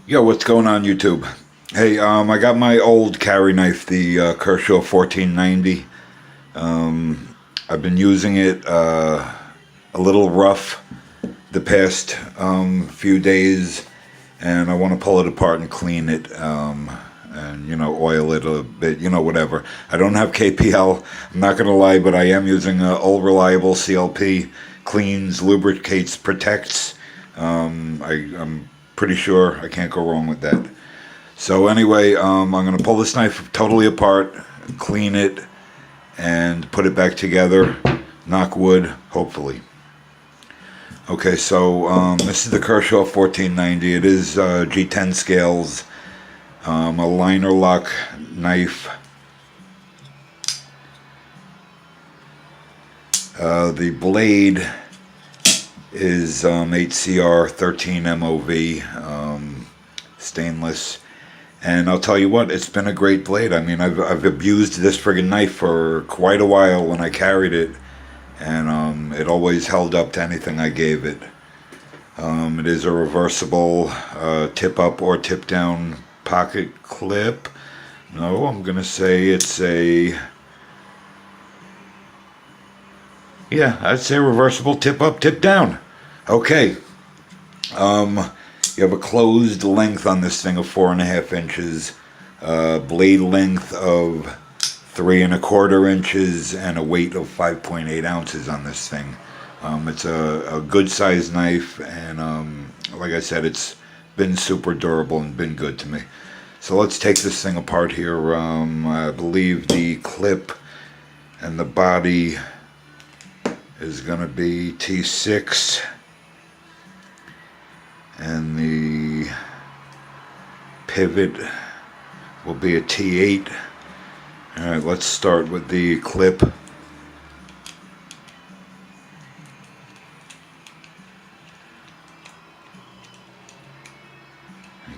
Yo, what's going on YouTube? Hey, I got my old carry knife, the Kershaw 1490. I've been using it a little rough the past few days, and I want to pull it apart and clean it, and oil it a bit, whatever. I don't have KPL. I'm not gonna lie, but I am using Old Reliable CLP. Cleans, lubricates, protects. I'm pretty sure I can't go wrong with that. So anyway, I'm gonna pull this knife totally apart, clean it, and put it back together. Knock wood, hopefully. Okay, so this is the Kershaw 1490. It is G10 scales, a liner lock knife. The blade is 8CR 13 MOV, stainless. And I'll tell you what, it's been a great blade. I mean, I've abused this friggin' knife for quite a while when I carried it, and it always held up to anything I gave it. It is a reversible tip up or tip down pocket clip. No, I'm gonna say it's a, yeah, I'd say reversible tip up, tip down. Okay. You have a closed length on this thing of 4.5 inches, blade length of 3.25 inches, and a weight of 5.8 ounces on this thing. It's a good sized knife, and like I said, it's been super durable and been good to me. So let's take this thing apart here. I believe the clip and the body is going to be T6. And the pivot will be a T8. Alright, let's start with the clip. They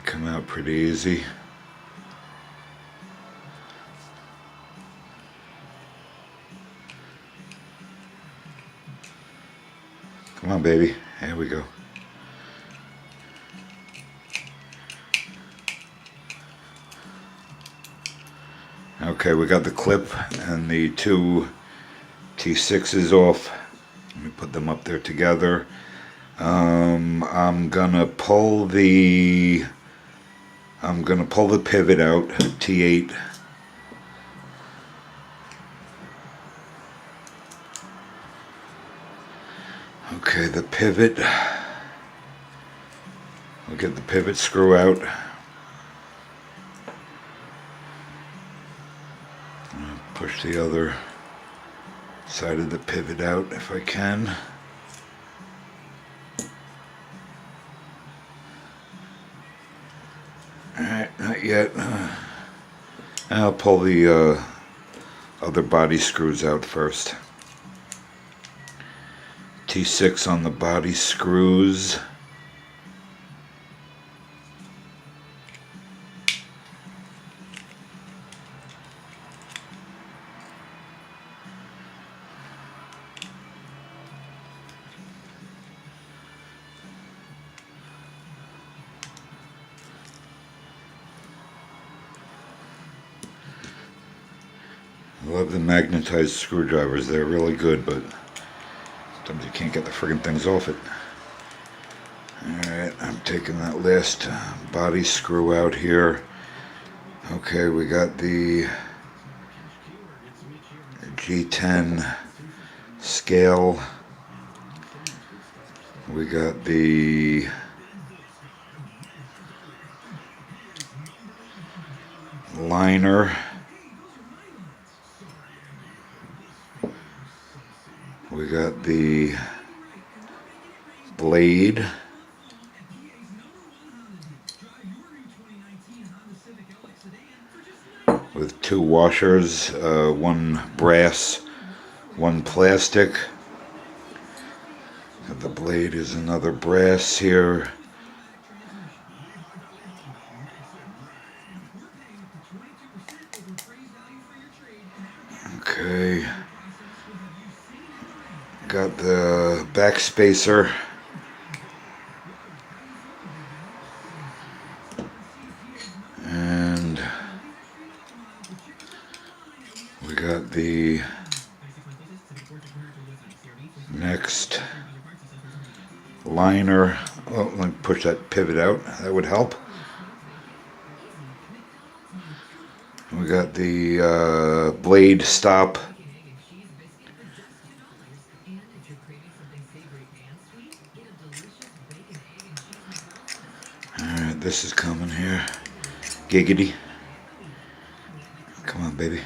come out pretty easy. Come on, baby. Here we go. Okay, we got the clip and the two T6s off. Let me put them up there together. I'm gonna pull the pivot out, T8. Okay, the pivot. We'll get the pivot screw out. Push the other side of the pivot out if I can. Alright, not yet. I'll pull the other body screws out first. T6 on the body screws. I love the magnetized screwdrivers. They're really good, but sometimes you can't get the friggin' things off it. Alright, I'm taking that last body screw out here. Okay, we got the G10 scale. We got the liner. We got the blade. With two washers, one brass, one plastic. And the blade is another brass here. Okay. Got the back spacer. got the next liner. Oh, let me push that pivot out. That would help. We got the blade stop. Alright, this is coming here. Giggity. Come on, baby.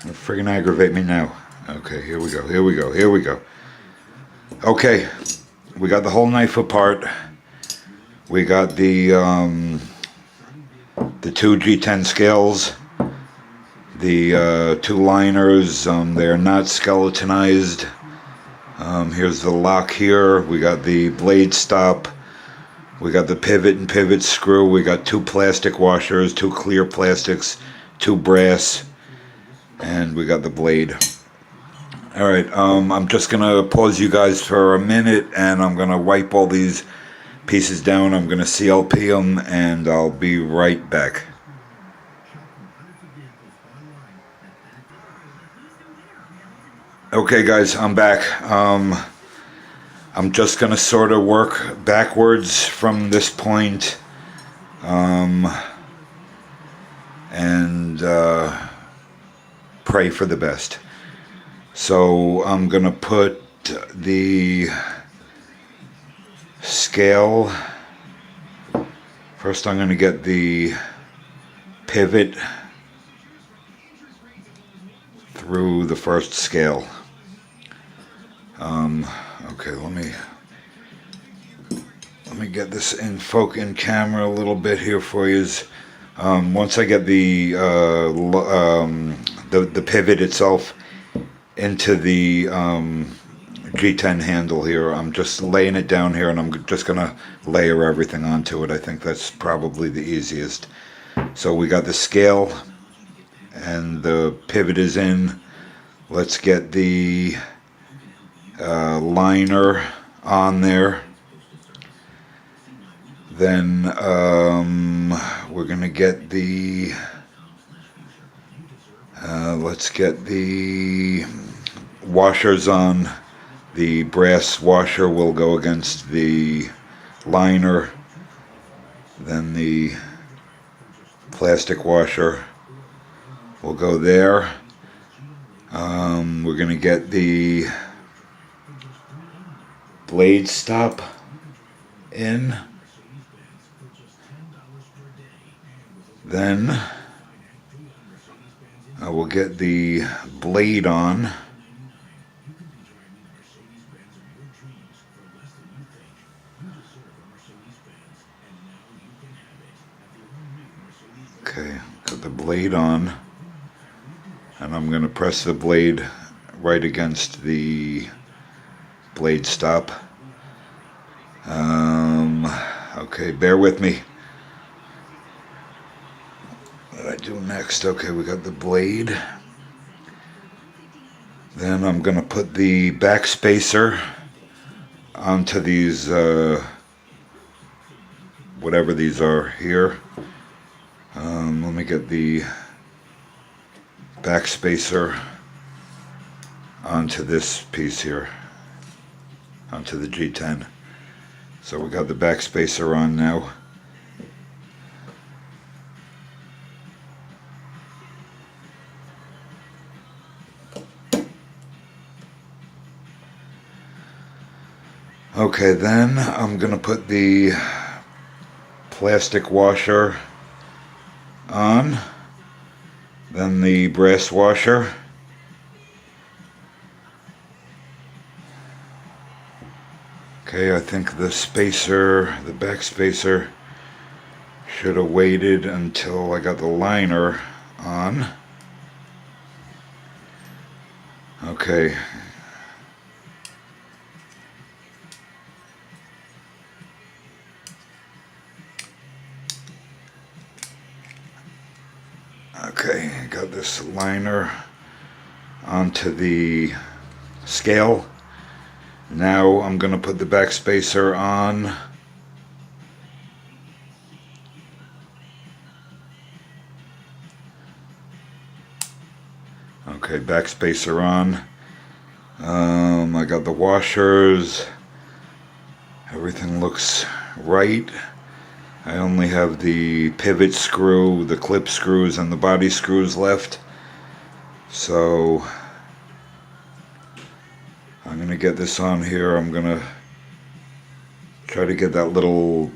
Don't friggin' aggravate me now. Okay, here we go, here we go, here we go. Okay, we got the whole knife apart. We got the 2 G10 scales, the 2 liners. They're not skeletonized. Here's the lock here. We got the blade stop. We got the pivot and pivot screw. We got 2 plastic washers, 2 clear plastics, 2 brass, and we got the blade. Alright, I'm just gonna pause you guys for a minute, and I'm gonna wipe all these pieces down. I'm gonna CLP them, and I'll be right back. Okay guys, I'm back. I'm just gonna sort of work backwards from this point, and pray for the best. So I'm gonna put the scale. First I'm gonna get the pivot through the first scale. Okay, let me get this in camera a little bit here for you. Once I get the pivot itself into the G10 handle here, I'm just laying it down here, and I'm just gonna layer everything onto it. I think that's probably the easiest. So we got the scale and the pivot is in. Let's get the liner on there. Then we're gonna get the let's get the washers on. The brass washer will go against the liner. Then the plastic washer will go there. We're gonna get the blade stop in. Then I will get the blade on. Okay, got the blade on, and I'm going to press the blade right against the blade stop. Okay, bear with me. What do I do next? Okay, we got the blade. Then I'm going to put the back spacer onto these, whatever these are here. Let me get the back spacer onto this piece here, onto the G10. So we got the back spacer on now. Okay, then I'm gonna put the plastic washer on, then the brass washer. Okay, I think the spacer, the back spacer, should have waited until I got the liner on. Okay. Okay, got this liner onto the scale. Now I'm going to put the back spacer on. Okay, backspacer on. I got the washers. Everything looks right. I only have the pivot screw, the clip screws, and the body screws left. So I'm going to get this on here. I'm going to try to get that little,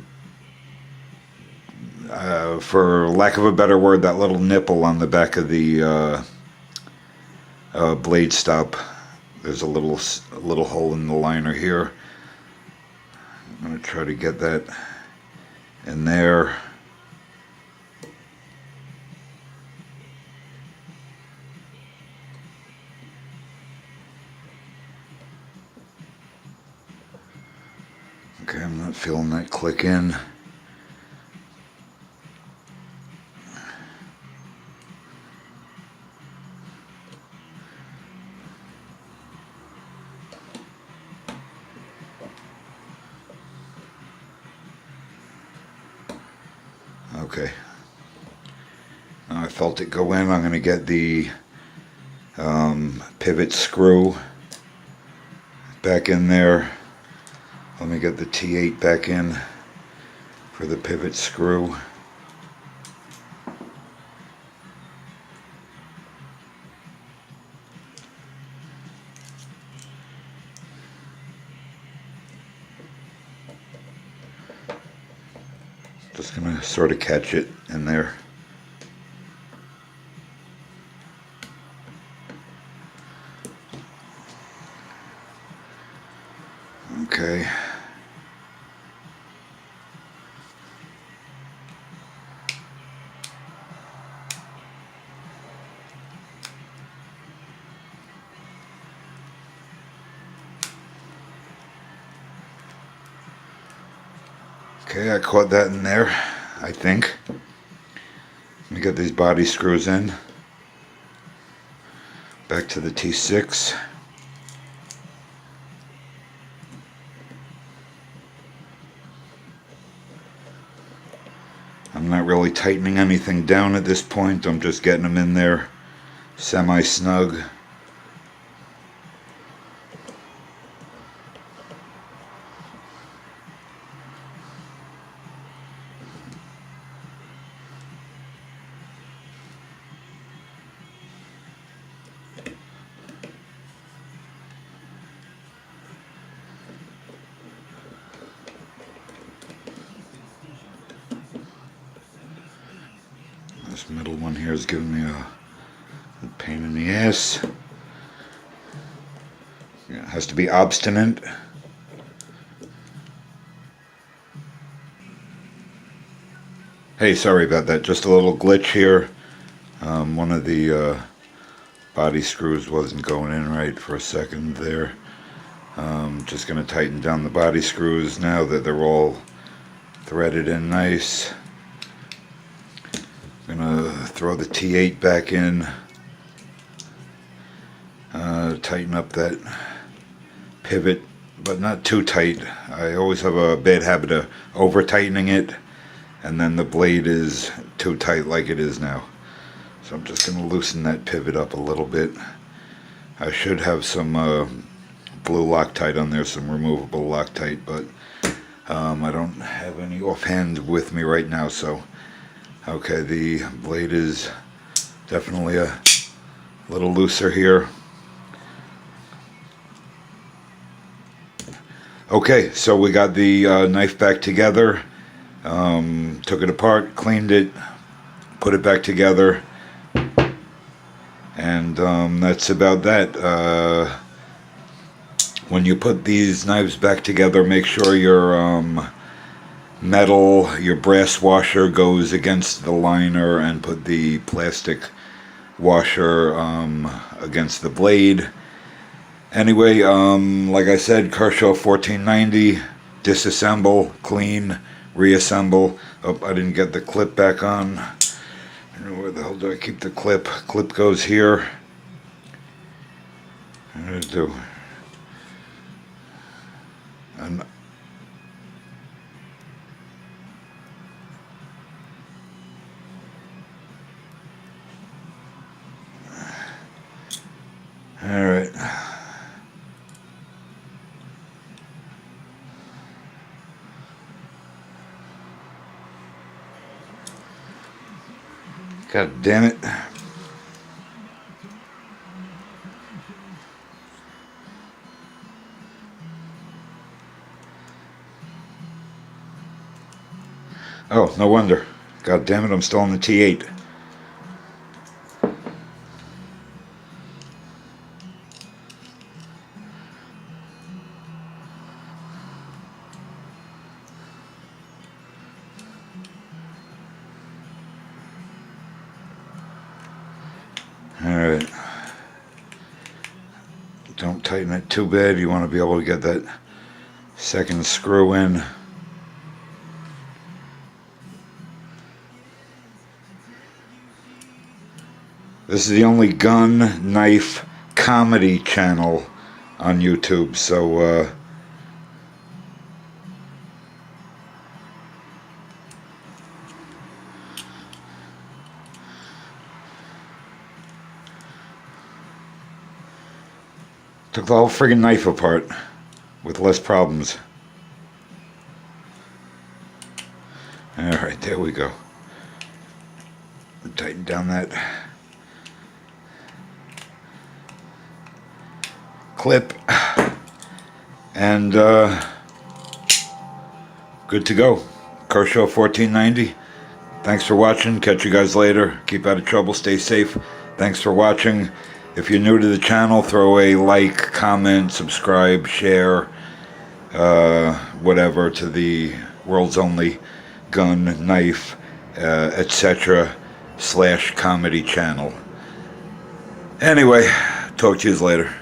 for lack of a better word, that little nipple on the back of the blade stop. There's a little hole in the liner here. I'm going to try to get that in there. Okay, I'm not feeling that click in. Okay. Now I felt it go in. I'm going to get the pivot screw back in there. Let me get the T8 back in for the pivot screw. Just going to sort of catch it in there. Okay. Okay, I caught that in there, I think. Let me get these body screws in. Back to the T6. I'm not really tightening anything down at this point. I'm just getting them in there semi-snug. This middle one here is giving me a pain in the ass. Yeah, it has to be obstinate. Hey, sorry about that. Just a little glitch here. One of the body screws wasn't going in right for a second there. Just going to tighten down the body screws now that they're all threaded in nice. I'm going to throw the T8 back in. Tighten up that pivot, but not too tight. I always have a bad habit of over tightening it, and then the blade is too tight like it is now. So I'm just going to loosen that pivot up a little bit. I should have some blue Loctite on there, some removable Loctite, but I don't have any offhand with me right now. So okay, the blade is definitely a little looser here. Okay, so we got the knife back together. Took it apart, cleaned it, put it back together, and that's about that. When you put these knives back together, make sure your metal, your brass washer goes against the liner, and put the plastic washer against the blade. Anyway, like I said, Kershaw 1490, disassemble, clean, reassemble. Oh, I didn't get the clip back on. I don't know where the hell do I keep the clip? Clip goes here. What did I do? And God damn it. Oh, no wonder. God damn it, I'm still on the T8. Alright. Don't tighten it too bad. You want to be able to get that second screw in. This is the only gun, knife, comedy channel on YouTube, so took the whole friggin' knife apart with less problems. Alright, there we go. Tighten down that clip, and good to go. Kershaw 1490. Thanks for watching. Catch you guys later. Keep out of trouble. Stay safe. Thanks for watching. If you're new to the channel, throw a like, comment, subscribe, share, whatever, to the world's only gun, knife, etc. / comedy channel. Anyway, talk to you later.